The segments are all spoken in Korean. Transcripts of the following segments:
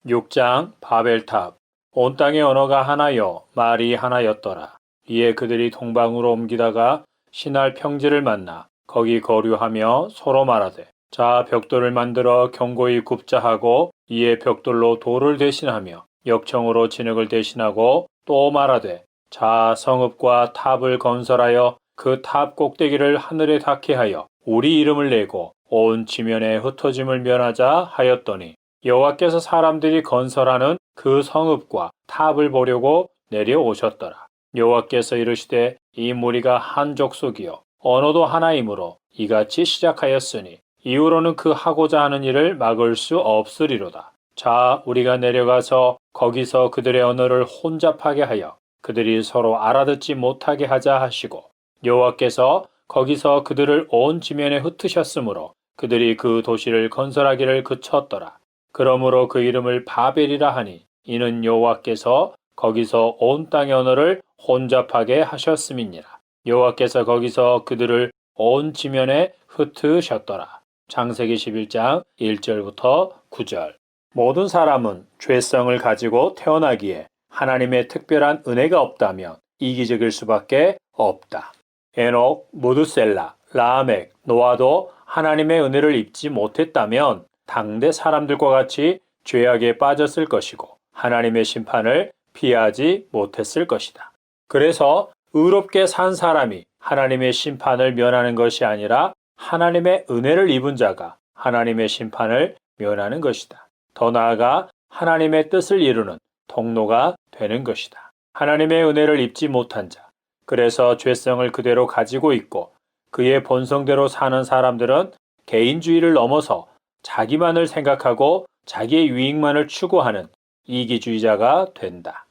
6장 바벨탑. 온 땅의 언어가 하나요 말이 하나였더라. 이에 그들이 동방으로 옮기다가 신할 평지를 만나 거기 거류하며 서로 말하되, 자 벽돌을 만들어 견고히 굽자 하고, 이에 벽돌로 돌을 대신하며 역청으로 진흙을 대신하고, 또 말하되, 자 성읍과 탑을 건설하여 그 탑 꼭대기를 하늘에 닿게 하여 우리 이름을 내고 온 지면에 흩어짐을 면하자 하였더니, 여호와께서 사람들이 건설하는 그 성읍과 탑을 보려고 내려오셨더라. 여호와께서 이르시되, 이 무리가 한 족속이요 언어도 하나이므로 이같이 시작하였으니 이후로는 그 하고자 하는 일을 막을 수 없으리로다. 자 우리가 내려가서 거기서 그들의 언어를 혼잡하게 하여 그들이 서로 알아듣지 못하게 하자 하시고, 여호와께서 거기서 그들을 온 지면에 흩으셨으므로 그들이 그 도시를 건설하기를 그쳤더라. 그러므로 그 이름을 바벨이라 하니, 이는 여호와께서 거기서 온 땅의 언어를 혼잡하게 하셨음이니라. 여호와께서 거기서 그들을 온 지면에 흩으셨더라. 창세기 11장 1절부터 9절. 모든 사람은 죄성을 가지고 태어나기에 하나님의 특별한 은혜가 없다면 이기적일 수밖에 없다. 에녹, 무두셀라, 라멕, 노아도 하나님의 은혜를 입지 못했다면 당대 사람들과 같이 죄악에 빠졌을 것이고 하나님의 심판을 피하지 못했을 것이다. 그래서 의롭게 산 사람이 하나님의 심판을 면하는 것이 아니라 하나님의 은혜를 입은 자가 하나님의 심판을 면하는 것이다. 더 나아가 하나님의 뜻을 이루는 통로가 되는 것이다. 하나님의 은혜를 입지 못한 자, 그래서 죄성을 그대로 가지고 있고 그의 본성대로 사는 사람들은 개인주의를 넘어서 자기만을 생각하고 자기의 유익만을 추구하는 이기주의자가 된다.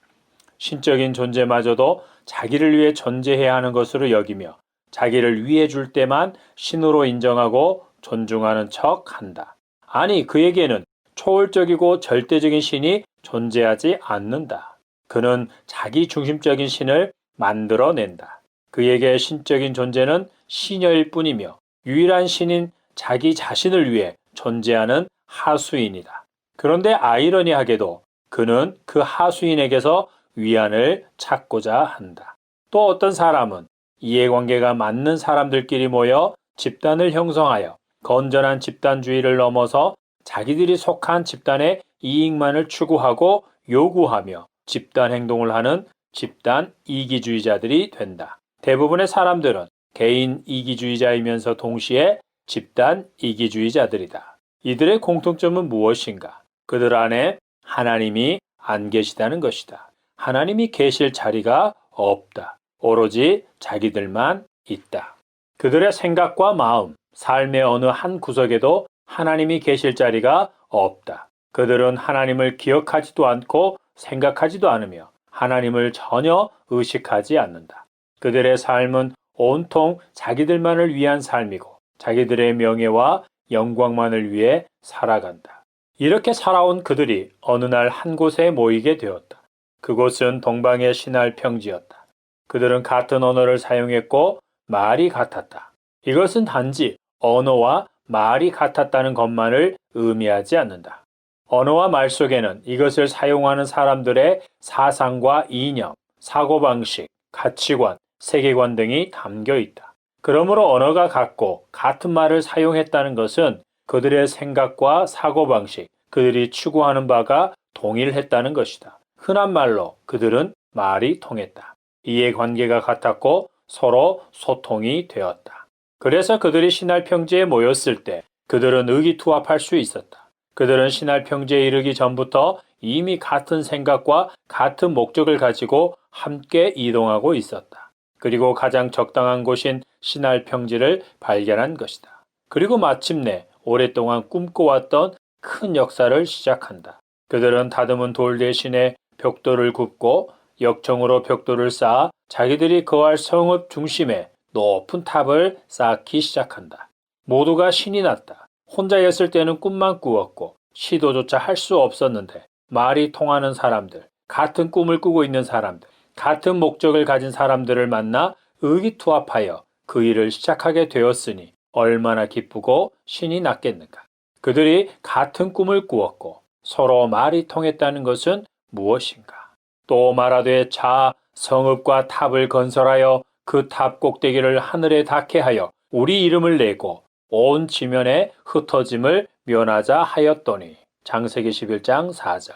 신적인 존재마저도 자기를 위해 존재해야 하는 것으로 여기며 자기를 위해 줄 때만 신으로 인정하고 존중하는 척 한다. 아니, 그에게는 초월적이고 절대적인 신이 존재하지 않는다. 그는 자기 중심적인 신을 만들어낸다. 그에게 신적인 존재는 시녀일 뿐이며 유일한 신인 자기 자신을 위해 존재하는 하수인이다. 그런데 아이러니하게도 그는 그 하수인에게서 위안을 찾고자 한다. 또 어떤 사람은 이해관계가 맞는 사람들끼리 모여 집단을 형성하여 건전한 집단주의를 넘어서 자기들이 속한 집단의 이익만을 추구하고 요구하며 집단 행동을 하는 집단 이기주의자들이 된다. 대부분의 사람들은 개인 이기주의자이면서 동시에 집단 이기주의자들이다. 이들의 공통점은 무엇인가? 그들 안에 하나님이 안 계시다는 것이다. 하나님이 계실 자리가 없다. 오로지 자기들만 있다. 그들의 생각과 마음, 삶의 어느 한 구석에도 하나님이 계실 자리가 없다. 그들은 하나님을 기억하지도 않고 생각하지도 않으며 하나님을 전혀 의식하지 않는다. 그들의 삶은 온통 자기들만을 위한 삶이고 자기들의 명예와 영광만을 위해 살아간다. 이렇게 살아온 그들이 어느 날 한 곳에 모이게 되었다. 그곳은 동방의 신할 평지였다. 그들은 같은 언어를 사용했고 말이 같았다. 이것은 단지 언어와 말이 같았다는 것만을 의미하지 않는다. 언어와 말 속에는 이것을 사용하는 사람들의 사상과 이념, 사고방식, 가치관, 세계관 등이 담겨 있다. 그러므로 언어가 같고 같은 말을 사용했다는 것은 그들의 생각과 사고방식, 그들이 추구하는 바가 동일했다는 것이다. 흔한 말로 그들은 말이 통했다. 이해관계가 같았고 서로 소통이 되었다. 그래서 그들이 신할 평지에 모였을 때 그들은 의기투합할 수 있었다. 그들은 신할 평지에 이르기 전부터 이미 같은 생각과 같은 목적을 가지고 함께 이동하고 있었다. 그리고 가장 적당한 곳인 신할 평지를 발견한 것이다. 그리고 마침내 오랫동안 꿈꿔왔던 큰 역사를 시작한다. 그들은 다듬은 돌 대신에 벽돌을 굽고 역청으로 벽돌을 쌓아 자기들이 거할 성읍 중심에 높은 탑을 쌓기 시작한다. 모두가 신이 났다. 혼자였을 때는 꿈만 꾸었고 시도조차 할 수 없었는데 말이 통하는 사람들, 같은 꿈을 꾸고 있는 사람들, 같은 목적을 가진 사람들을 만나 의기투합하여 그 일을 시작하게 되었으니 얼마나 기쁘고 신이 났겠는가. 그들이 같은 꿈을 꾸었고 서로 말이 통했다는 것은 무엇인가? 또 말하되 자 성읍과 탑을 건설하여 그 탑 꼭대기를 하늘에 닿게 하여 우리 이름을 내고 온 지면에 흩어짐을 면하자 하였더니. 창세기 11장 4절.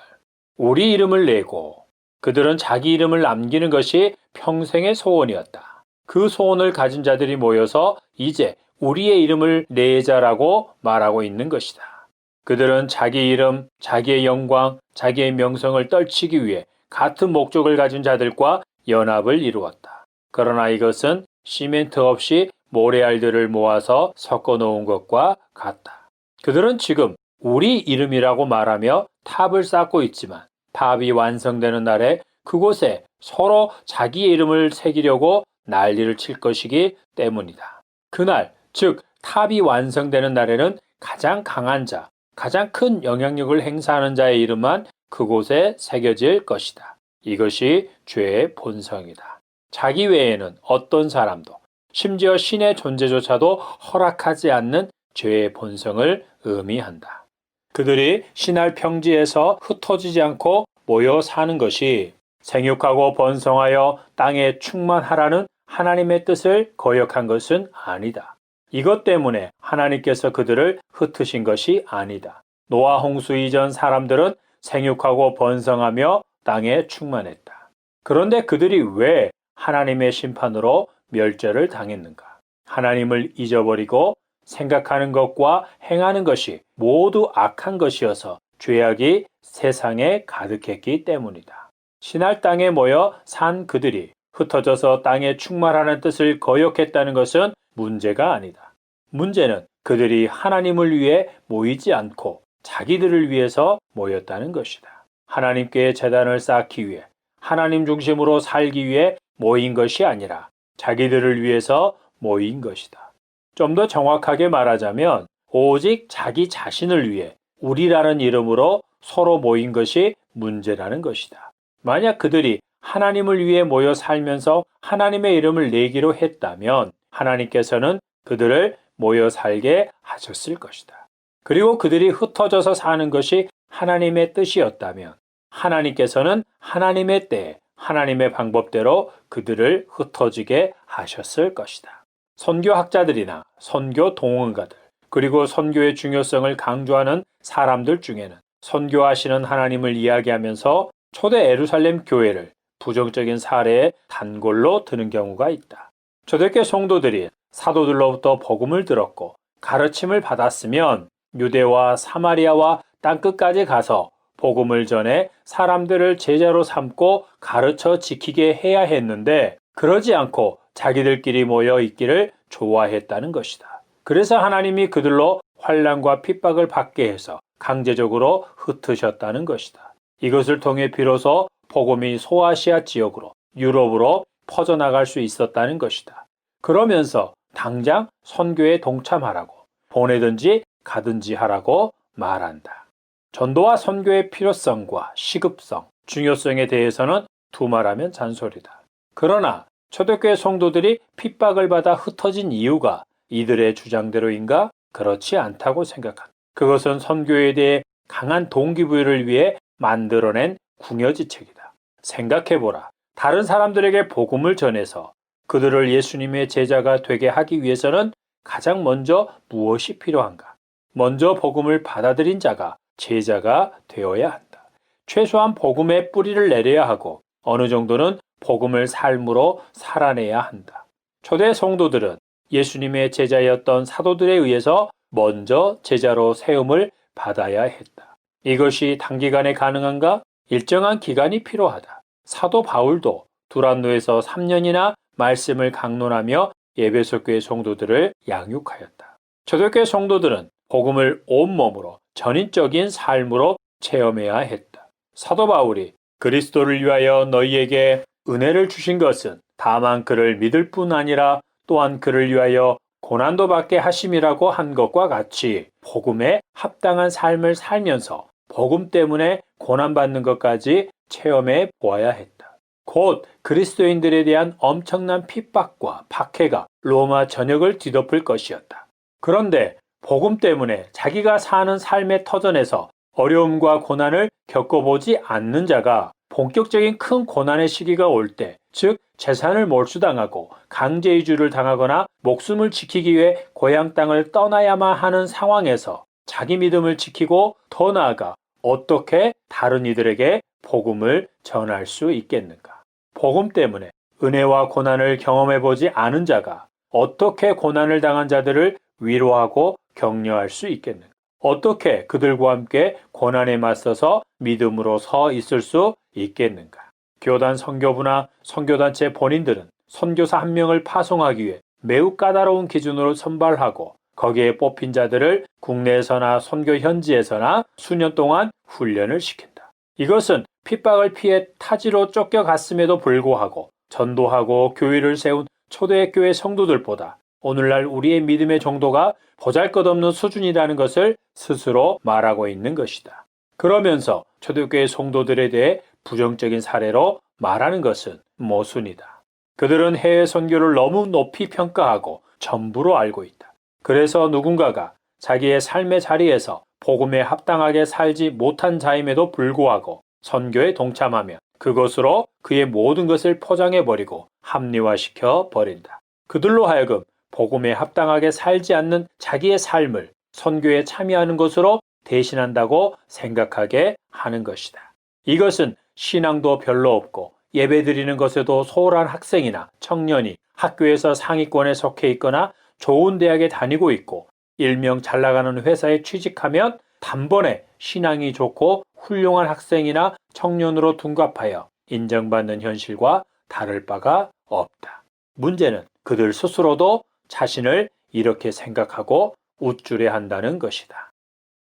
우리 이름을 내고, 그들은 자기 이름을 남기는 것이 평생의 소원이었다. 그 소원을 가진 자들이 모여서 이제 우리의 이름을 내자라고 말하고 있는 것이다. 그들은 자기 이름, 자기의 영광, 자기의 명성을 떨치기 위해 같은 목적을 가진 자들과 연합을 이루었다. 그러나 이것은 시멘트 없이 모래알들을 모아서 섞어 놓은 것과 같다. 그들은 지금 우리 이름이라고 말하며 탑을 쌓고 있지만 탑이 완성되는 날에 그곳에 서로 자기의 이름을 새기려고 난리를 칠 것이기 때문이다. 그날, 즉 탑이 완성되는 날에는 가장 강한 자, 가장 큰 영향력을 행사하는 자의 이름만 그곳에 새겨질 것이다. 이것이 죄의 본성이다. 자기 외에는 어떤 사람도, 심지어 신의 존재조차도 허락하지 않는 죄의 본성을 의미한다. 그들이 신할 평지에서 흩어지지 않고 모여 사는 것이 생육하고 번성하여 땅에 충만하라는 하나님의 뜻을 거역한 것은 아니다. 이것 때문에 하나님께서 그들을 흩으신 것이 아니다. 노아 홍수 이전 사람들은 생육하고 번성하며 땅에 충만했다. 그런데 그들이 왜 하나님의 심판으로 멸절을 당했는가? 하나님을 잊어버리고 생각하는 것과 행하는 것이 모두 악한 것이어서 죄악이 세상에 가득했기 때문이다. 신할 땅에 모여 산 그들이 흩어져서 땅에 충만하는 뜻을 거역했다는 것은 문제가 아니다. 문제는 그들이 하나님을 위해 모이지 않고 자기들을 위해서 모였다는 것이다. 하나님께 제단을 쌓기 위해, 하나님 중심으로 살기 위해 모인 것이 아니라 자기들을 위해서 모인 것이다. 좀 더 정확하게 말하자면 오직 자기 자신을 위해 우리라는 이름으로 서로 모인 것이 문제라는 것이다. 만약 그들이 하나님을 위해 모여 살면서 하나님의 이름을 내기로 했다면 하나님께서는 그들을 모여 살게 하셨을 것이다. 그리고 그들이 흩어져서 사는 것이 하나님의 뜻이었다면 하나님께서는 하나님의 때에 하나님의 방법대로 그들을 흩어지게 하셨을 것이다. 선교학자들이나 선교 동언가들, 그리고 선교의 중요성을 강조하는 사람들 중에는 선교하시는 하나님을 이야기하면서 초대 예루살렘 교회를 부정적인 사례의 단골로 드는 경우가 있다. 초대교회 성도들이 사도들로부터 복음을 들었고 가르침을 받았으면 유대와 사마리아와 땅끝까지 가서 복음을 전해 사람들을 제자로 삼고 가르쳐 지키게 해야 했는데 그러지 않고 자기들끼리 모여 있기를 좋아했다는 것이다. 그래서 하나님이 그들로 환난과 핍박을 받게 해서 강제적으로 흩으셨다는 것이다. 이것을 통해 비로소 복음이 소아시아 지역으로 유럽으로 퍼져나갈 수 있었다는 것이다. 그러면서 당장 선교에 동참하라고, 보내든지 가든지 하라고 말한다. 전도와 선교의 필요성과 시급성, 중요성에 대해서는 두말하면 잔소리다. 그러나 초대교회 성도들이 핍박을 받아 흩어진 이유가 이들의 주장대로인가? 그렇지 않다고 생각한다. 그것은 선교에 대해 강한 동기부여를 위해 만들어낸 궁여지책이다. 생각해보라. 다른 사람들에게 복음을 전해서 그들을 예수님의 제자가 되게 하기 위해서는 가장 먼저 무엇이 필요한가? 먼저 복음을 받아들인 자가 제자가 되어야 한다. 최소한 복음의 뿌리를 내려야 하고 어느 정도는 복음을 삶으로 살아내야 한다. 초대 성도들은 예수님의 제자였던 사도들에 의해서 먼저 제자로 세움을 받아야 했다. 이것이 단기간에 가능한가? 일정한 기간이 필요하다. 사도 바울도 두란노에서 3년이나 말씀을 강론하며 에베소 교회 성도들을 양육하였다. 초대교회 성도들은 복음을 온몸으로 전인적인 삶으로 체험해야 했다. 사도 바울이 그리스도를 위하여 너희에게 은혜를 주신 것은 다만 그를 믿을 뿐 아니라 또한 그를 위하여 고난도 받게 하심이라고 한 것과 같이 복음에 합당한 삶을 살면서 복음 때문에 고난받는 것까지 체험해 보아야 했다. 곧 그리스도인들에 대한 엄청난 핍박과 박해가 로마 전역을 뒤덮을 것이었다. 그런데 복음 때문에 자기가 사는 삶의 터전에서 어려움과 고난을 겪어보지 않는 자가 본격적인 큰 고난의 시기가 올 때, 즉 재산을 몰수당하고 강제이주를 당하거나 목숨을 지키기 위해 고향 땅을 떠나야만 하는 상황에서 자기 믿음을 지키고 더 나아가 어떻게 다른 이들에게 복음을 전할 수 있겠는가? 복음 때문에 은혜와 고난을 경험해보지 않은 자가 어떻게 고난을 당한 자들을 위로하고 격려할 수 있겠는가? 어떻게 그들과 함께 고난에 맞서서 믿음으로 서 있을 수 있겠는가? 교단 선교부나 선교단체 본인들은 선교사 한 명을 파송하기 위해 매우 까다로운 기준으로 선발하고 거기에 뽑힌 자들을 국내에서나 선교 현지에서나 수년 동안 훈련을 시킨다. 이것은 핍박을 피해 타지로 쫓겨갔음에도 불구하고 전도하고 교회를 세운 초대교회 성도들보다 오늘날 우리의 믿음의 정도가 보잘것없는 수준이라는 것을 스스로 말하고 있는 것이다. 그러면서 초대교회 성도들에 대해 부정적인 사례로 말하는 것은 모순이다. 그들은 해외 선교를 너무 높이 평가하고 전부로 알고 있다. 그래서 누군가가 자기의 삶의 자리에서 복음에 합당하게 살지 못한 자임에도 불구하고 선교에 동참하면 그것으로 그의 모든 것을 포장해버리고 합리화시켜 버린다. 그들로 하여금 복음에 합당하게 살지 않는 자기의 삶을 선교에 참여하는 것으로 대신한다고 생각하게 하는 것이다. 이것은 신앙도 별로 없고 예배드리는 것에도 소홀한 학생이나 청년이 학교에서 상위권에 속해 있거나 좋은 대학에 다니고 있고 일명 잘 나가는 회사에 취직하면 단번에 신앙이 좋고 훌륭한 학생이나 청년으로 둔갑하여 인정받는 현실과 다를 바가 없다. 문제는 그들 스스로도 자신을 이렇게 생각하고 우쭐해한다는 것이다.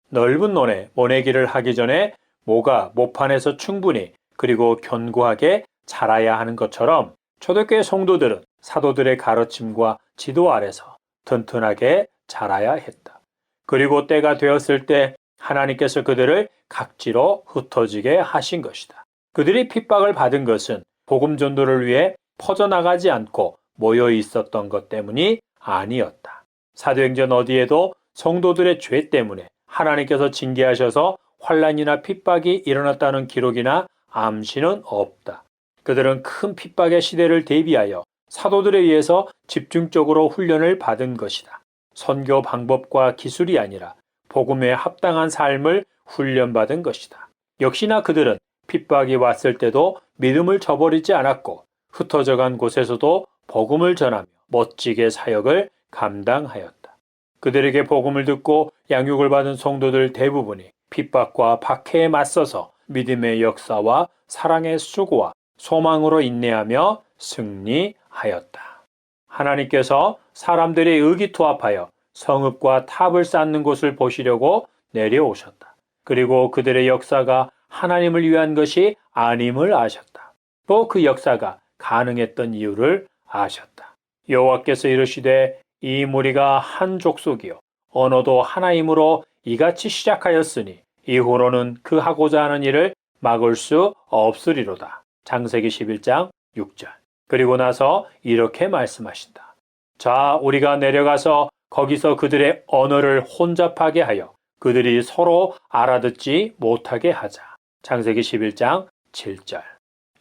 넓은 논에 모내기를 하기 전에 모가 모판에서 충분히 그리고 견고하게 자라야 하는 것처럼 초대교회 성도들은 사도들의 가르침과 지도 아래서 튼튼하게 자라야 했다. 그리고 때가 되었을 때 하나님께서 그들을 각지로 흩어지게 하신 것이다. 그들이 핍박을 받은 것은 복음 전도를 위해 퍼져나가지 않고 모여 있었던 것 때문이 아니었다. 사도행전 어디에도 성도들의 죄 때문에 하나님께서 징계하셔서 환난이나 핍박이 일어났다는 기록이나 암시는 없다. 그들은 큰 핍박의 시대를 대비하여 사도들에 의해서 집중적으로 훈련을 받은 것이다. 선교 방법과 기술이 아니라 복음에 합당한 삶을 훈련받은 것이다. 역시나 그들은 핍박이 왔을 때도 믿음을 저버리지 않았고 흩어져간 곳에서도 복음을 전하며 멋지게 사역을 감당하였다. 그들에게 복음을 듣고 양육을 받은 성도들 대부분이 핍박과 박해에 맞서서 믿음의 역사와 사랑의 수고와 소망으로 인내하며 승리하였다. 하나님께서 사람들이 의기투합하여 성읍과 탑을 쌓는 곳을 보시려고 내려오셨다. 그리고 그들의 역사가 하나님을 위한 것이 아님을 아셨다. 또 그 역사가 가능했던 이유를 아셨다. 여호와께서 이르시되 이 무리가 한 족속이요 언어도 하나이므로 이같이 시작하였으니 이후로는 그 하고자 하는 일을 막을 수 없으리로다. 창세기 11장 6절. 그리고 나서 이렇게 말씀하신다. 자, 우리가 내려가서 거기서 그들의 언어를 혼잡하게 하여 그들이 서로 알아듣지 못하게 하자. 창세기 11장 7절.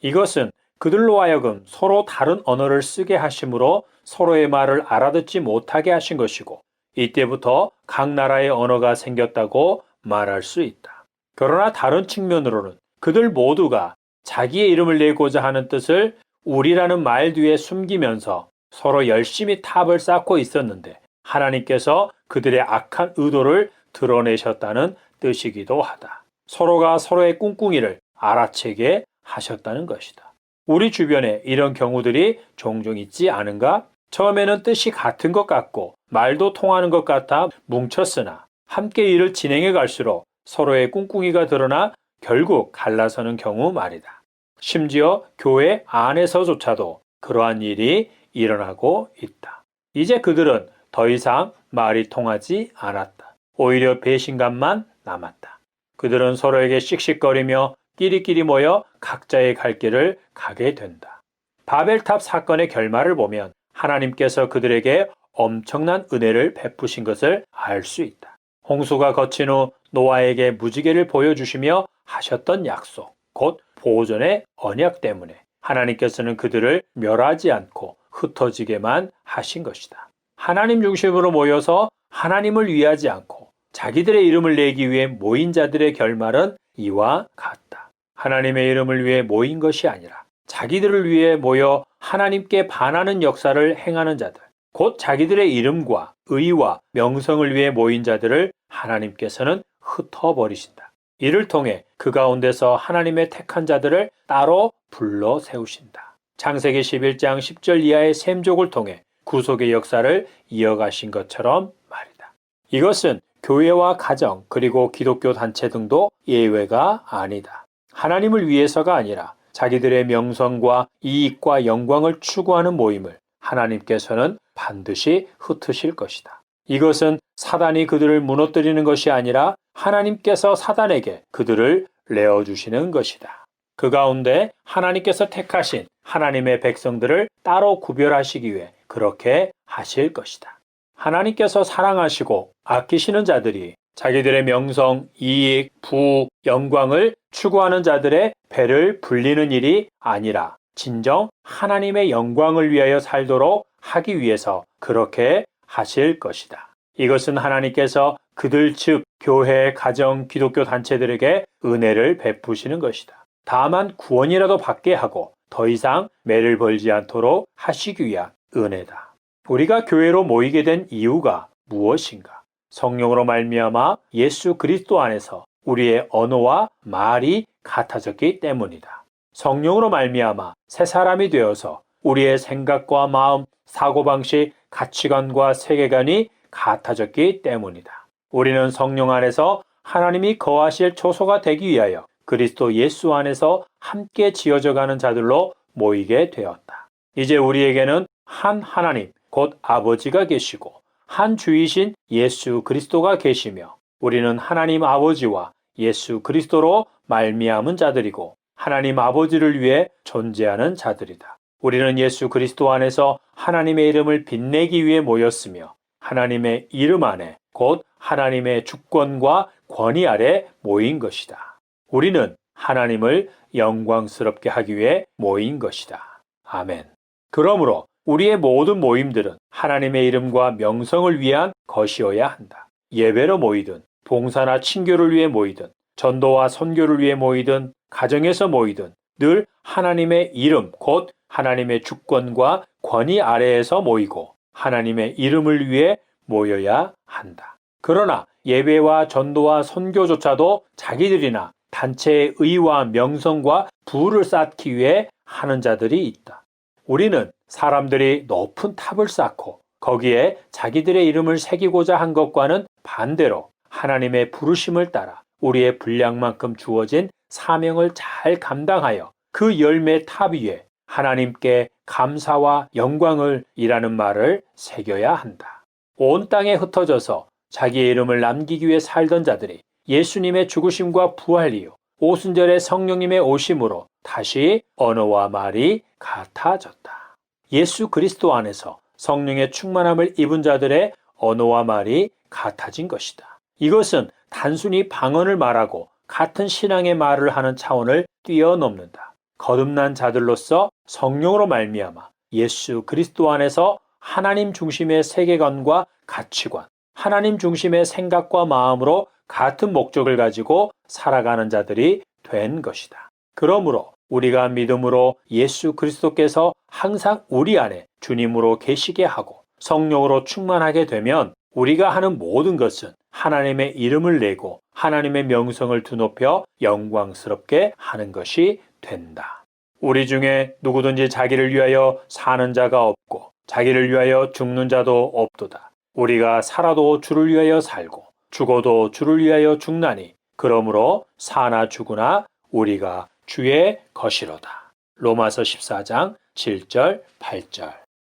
이것은 그들로 하여금 서로 다른 언어를 쓰게 하심으로 서로의 말을 알아듣지 못하게 하신 것이고 이때부터 각 나라의 언어가 생겼다고 말할 수 있다. 그러나 다른 측면으로는 그들 모두가 자기의 이름을 내고자 하는 뜻을 우리라는 말 뒤에 숨기면서 서로 열심히 탑을 쌓고 있었는데 하나님께서 그들의 악한 의도를 드러내셨다는 뜻이기도 하다. 서로가 서로의 꿍꿍이를 알아채게 하셨다는 것이다. 우리 주변에 이런 경우들이 종종 있지 않은가? 처음에는 뜻이 같은 것 같고 말도 통하는 것 같아 뭉쳤으나 함께 일을 진행해 갈수록 서로의 꿍꿍이가 드러나 결국 갈라서는 경우 말이다. 심지어 교회 안에서조차도 그러한 일이 일어나고 있다. 이제 그들은 더 이상 말이 통하지 않았다. 오히려 배신감만 남았다. 그들은 서로에게 씩씩거리며 끼리끼리 모여 각자의 갈 길을 가게 된다. 바벨탑 사건의 결말을 보면 하나님께서 그들에게 엄청난 은혜를 베푸신 것을 알 수 있다. 홍수가 거친 후 노아에게 무지개를 보여주시며 하셨던 약속, 곧 보존의 언약 때문에 하나님께서는 그들을 멸하지 않고 흩어지게만 하신 것이다. 하나님 중심으로 모여서 하나님을 위하지 않고 자기들의 이름을 내기 위해 모인 자들의 결말은 이와 같다. 하나님의 이름을 위해 모인 것이 아니라 자기들을 위해 모여 하나님께 반하는 역사를 행하는 자들, 곧 자기들의 이름과 의와 명성을 위해 모인 자들을 하나님께서는 흩어버리신다. 이를 통해 그 가운데서 하나님의 택한 자들을 따로 불러 세우신다. 창세기 11장 10절 이하의 셈족을 통해 구속의 역사를 이어가신 것처럼 말이다. 이것은 교회와 가정 그리고 기독교 단체 등도 예외가 아니다. 하나님을 위해서가 아니라 자기들의 명성과 이익과 영광을 추구하는 모임을 하나님께서는 반드시 흩으실 것이다. 이것은 사단이 그들을 무너뜨리는 것이 아니라 하나님께서 사단에게 그들을 내어주시는 것이다. 그 가운데 하나님께서 택하신 하나님의 백성들을 따로 구별하시기 위해 그렇게 하실 것이다. 하나님께서 사랑하시고 아끼시는 자들이 자기들의 명성, 이익, 부, 영광을 추구하는 자들의 배를 불리는 일이 아니라 진정 하나님의 영광을 위하여 살도록 하기 위해서 그렇게 하실 것이다. 이것은 하나님께서 그들 즉 교회, 가정, 기독교 단체들에게 은혜를 베푸시는 것이다. 다만 구원이라도 받게 하고 더 이상 매를 벌지 않도록 하시기 위한 은혜다. 우리가 교회로 모이게 된 이유가 무엇인가? 성령으로 말미암아 예수 그리스도 안에서 우리의 언어와 말이 같아졌기 때문이다. 성령으로 말미암아 새 사람이 되어서 우리의 생각과 마음, 사고방식, 가치관과 세계관이 같아졌기 때문이다. 우리는 성령 안에서 하나님이 거하실 초소가 되기 위하여 그리스도 예수 안에서 함께 지어져가는 자들로 모이게 되었다. 이제 우리에게는 한 하나님, 곧 아버지가 계시고 한 주이신 예수 그리스도가 계시며 우리는 하나님 아버지와 예수 그리스도로 말미암은 자들이고 하나님 아버지를 위해 존재하는 자들이다. 우리는 예수 그리스도 안에서 하나님의 이름을 빛내기 위해 모였으며 하나님의 이름 안에 곧 하나님의 주권과 권위 아래 모인 것이다. 우리는 하나님을 영광스럽게 하기 위해 모인 것이다. 아멘. 그러므로 우리의 모든 모임들은 하나님의 이름과 명성을 위한 것이어야 한다. 예배로 모이든 봉사나 친교를 위해 모이든 전도와 선교를 위해 모이든 가정에서 모이든 늘 하나님의 이름 곧 하나님의 주권과 권위 아래에서 모이고 하나님의 이름을 위해 모여야 한다. 그러나 예배와 전도와 선교조차도 자기들이나 단체의 의와 명성과 부를 쌓기 위해 하는 자들이 있다. 우리는 사람들이 높은 탑을 쌓고 거기에 자기들의 이름을 새기고자 한 것과는 반대로 하나님의 부르심을 따라 우리의 분량만큼 주어진 사명을 잘 감당하여 그 열매 탑 위에 하나님께 감사와 영광을 이라는 말을 새겨야 한다. 온 땅에 흩어져서 자기의 이름을 남기기 위해 살던 자들이 예수님의 죽으심과 부활 이후 오순절의 성령님의 오심으로 다시 언어와 말이 같아졌다. 예수 그리스도 안에서 성령의 충만함을 입은 자들의 언어와 말이 같아진 것이다. 이것은 단순히 방언을 말하고 같은 신앙의 말을 하는 차원을 뛰어넘는다. 거듭난 자들로서 성령으로 말미암아 예수 그리스도 안에서 하나님 중심의 세계관과 가치관, 하나님 중심의 생각과 마음으로 같은 목적을 가지고 살아가는 자들이 된 것이다. 그러므로 우리가 믿음으로 예수 그리스도께서 항상 우리 안에 주님으로 계시게 하고 성령으로 충만하게 되면 우리가 하는 모든 것은 하나님의 이름을 내고 하나님의 명성을 드높여 영광스럽게 하는 것이 된다. 우리 중에 누구든지 자기를 위하여 사는 자가 없고 자기를 위하여 죽는 자도 없도다. 우리가 살아도 주를 위하여 살고 죽어도 주를 위하여 죽나니 그러므로 사나 죽으나 우리가 주의 것이로다. 로마서 14장 7절 8절.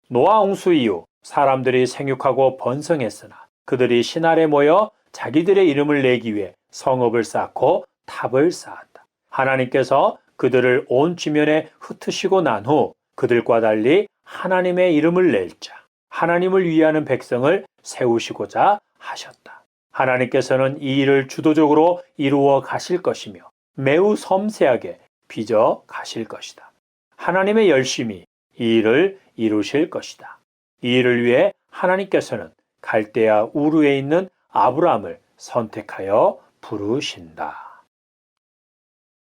노아 홍수 이후 사람들이 생육하고 번성했으나 그들이 신 아래 모여 자기들의 이름을 내기 위해 성읍을 쌓고 탑을 쌓았다. 하나님께서 그들을 온 지면에 흩으시고 난 후 그들과 달리 하나님의 이름을 낼 자, 하나님을 위하는 백성을 세우시고자 하셨다. 하나님께서는 이 일을 주도적으로 이루어 가실 것이며 매우 섬세하게 빚어 가실 것이다. 하나님의 열심히 이 일을 이루실 것이다. 이 일을 위해 하나님께서는 갈대아 우르에 있는 아브라함을 선택하여 부르신다.